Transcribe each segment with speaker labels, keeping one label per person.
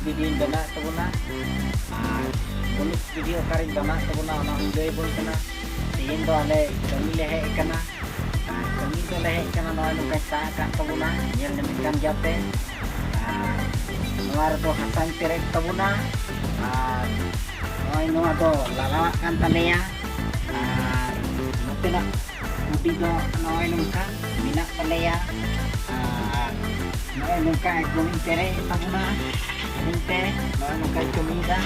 Speaker 1: video bana tabuna bonus video karin bana tabuna ona enjoy bon kana tehin do ale kami le he kana kami do le he kana no anu ka sa ka tabuna yel ne kan jape noar do hasan terek tabuna oi no do lala kan taleya mate na mudi do no oi nungka mina taleya no nungka kami terek tabuna inte no nungka comida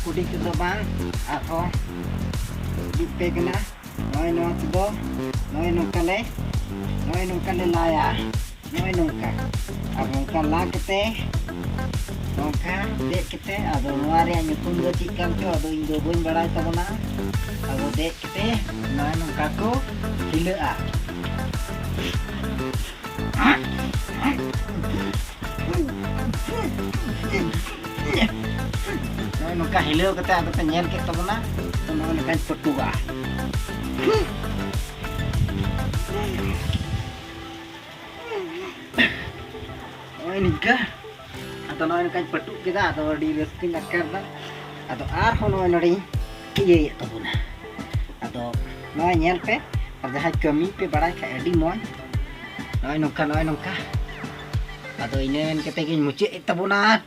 Speaker 1: pudi kita bang ako dipeg na noy no tudo noy no kale laya noy nungka abang kala kete nungka dek kete ado nuari anyukum do chikam to ado indo boin barai tabona ado dek kete noy nungka ko hilaa nungka hilau kata ada penyel kita mana nungka petua ini kah atau nungka petu kita atau di reskin akar atau arhono nori iya ya tabuna atau nungka nyel pe pada hari kami pe barai kayak di mon nungka atau ini kita ingin mucik tabuna